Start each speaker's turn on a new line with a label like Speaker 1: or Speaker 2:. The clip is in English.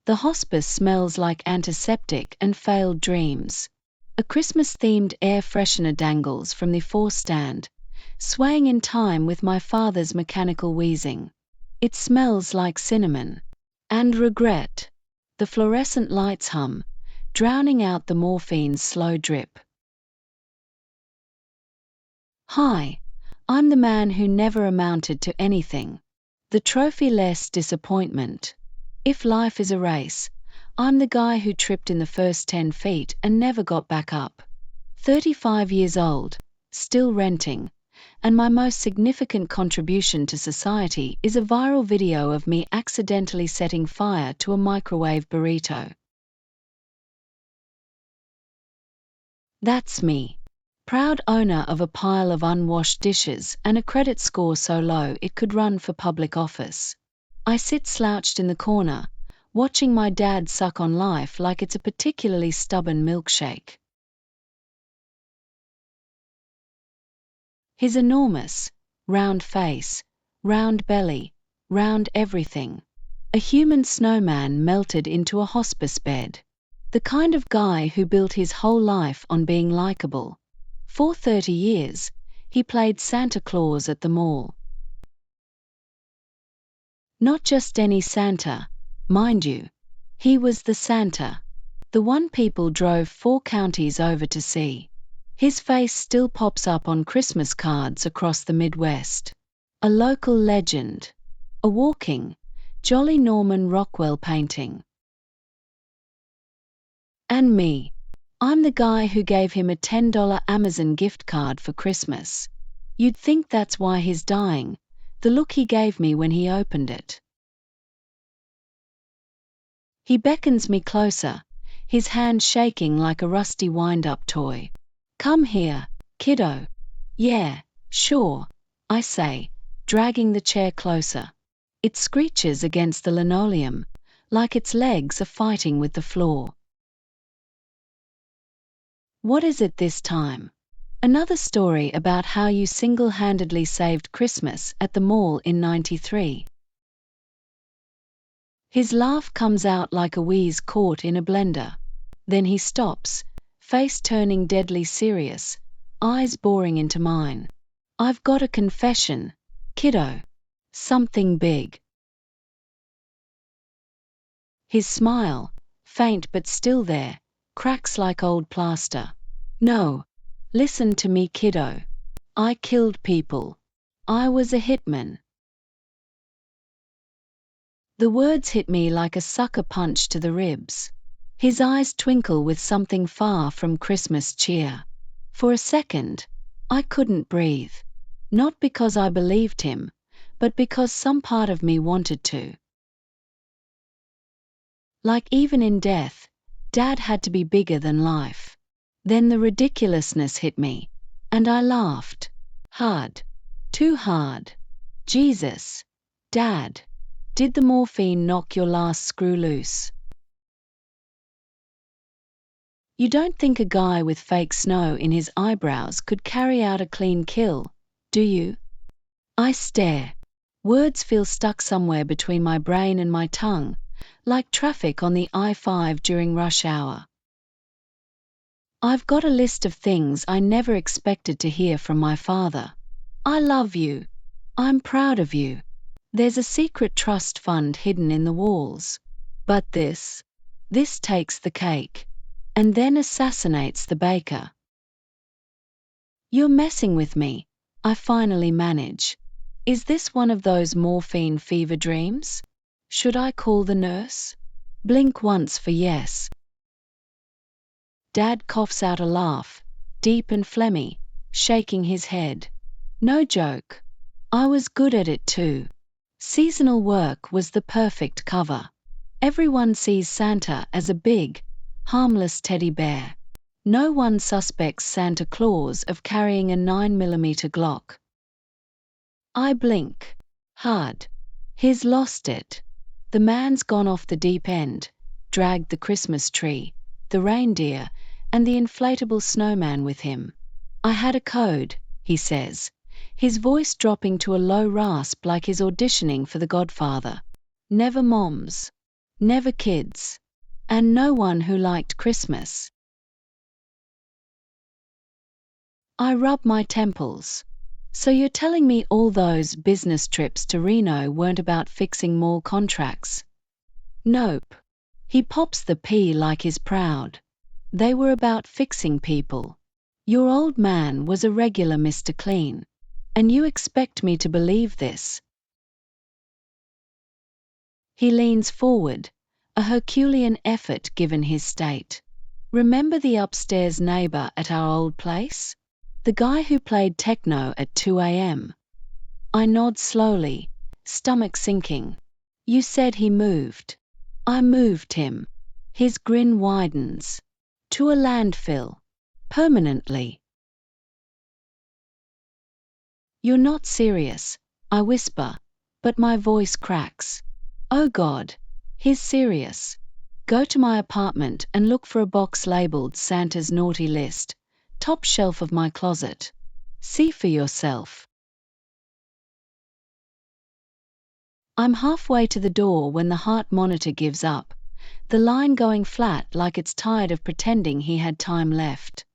Speaker 1: The hospice smells like antiseptic and failed dreams. A Christmas-themed air freshener dangles from the fore stand, swaying in time with my father's mechanical wheezing. It smells like cinnamon. And regret. The fluorescent lights hum, drowning out the morphine's slow drip. Hi, I'm the man who never amounted to anything. The trophy-less disappointment. If life is a race, I'm the guy who tripped in the first 10 feet and never got back up. 35 years old, still renting, and my most significant contribution to society is a viral video of me accidentally setting fire to a microwave burrito. That's me. Proud owner of a pile of unwashed dishes and a credit score so low it could run for public office. I sit slouched in the corner, watching my dad suck on life like it's a particularly stubborn milkshake. His enormous, round face, round belly, round everything. A human snowman melted into a hospice bed. The kind of guy who built his whole life on being likable. For 30 years, he played Santa Claus at the mall. Not just any Santa, mind you. He was the Santa. The one people drove 4 counties over to see. His face still pops up on Christmas cards across the Midwest. A local legend. A walking, jolly Norman Rockwell painting. And me. I'm the guy who gave him a $10 Amazon gift card for Christmas. You'd think that's why he's dying, the look he gave me when he opened it. He beckons me closer, his hand shaking like a rusty wind-up toy. Come here, kiddo. Yeah, sure, I say, dragging the chair closer. It screeches against the linoleum, like its legs are fighting with the floor. What is it this time? Another story about how you single-handedly saved Christmas at the mall in '93. His laugh comes out like a wheeze caught in a blender. Then he stops, face turning deadly serious, eyes boring into mine. I've got a confession, kiddo. Something big. His smile, faint but still there, cracks like old plaster. No, listen to me, kiddo. I killed people. I was a hitman. The words hit me like a sucker punch to the ribs. His eyes twinkle with something far from Christmas cheer. For a second, I couldn't breathe. Not because I believed him, but because some part of me wanted to. Like even in death, Dad had to be bigger than life. Then the ridiculousness hit me, and I laughed. Hard. Too hard. Jesus. Dad. Did the morphine knock your last screw loose? You don't think a guy with fake snow in his eyebrows could carry out a clean kill, do you? I stare. Words feel stuck somewhere between my brain and my tongue, like traffic on the I-5 during rush hour. I've got a list of things I never expected to hear from my father. I love you. I'm proud of you. There's a secret trust fund hidden in the walls. But this takes the cake. And then assassinates the baker. You're messing with me, I finally manage. Is this one of those morphine fever dreams? Should I call the nurse? Blink once for yes. Dad coughs out a laugh, deep and phlegmy, shaking his head. No joke. I was good at it too. Seasonal work was the perfect cover. Everyone sees Santa as a big, harmless teddy bear. No one suspects Santa Claus of carrying a 9mm Glock. I blink. Hard. He's lost it. The man's gone off the deep end, dragged the Christmas tree, the reindeer, and the inflatable snowman with him. I had a code, he says, his voice dropping to a low rasp like he's auditioning for The Godfather. Never moms. never kids, and no one who liked Christmas. I rub my temples. So you're telling me all those business trips to Reno weren't about fixing mall contracts? Nope. He pops the P like he's proud. They were about fixing people. Your old man was a regular Mr. Clean. And you expect me to believe this? He leans forward, a Herculean effort given his state. Remember the upstairs neighbor at our old place? The guy who played techno at 2 a.m. I nod slowly, stomach sinking. You said he moved. I moved him. His grin widens. To a landfill. Permanently. You're not serious, I whisper, but my voice cracks. Oh God, he's serious. Go to my apartment and look for a box labeled Santa's naughty list, top shelf of my closet. See for yourself. I'm halfway to the door when the heart monitor gives up, the line going flat like it's tired of pretending he had time left.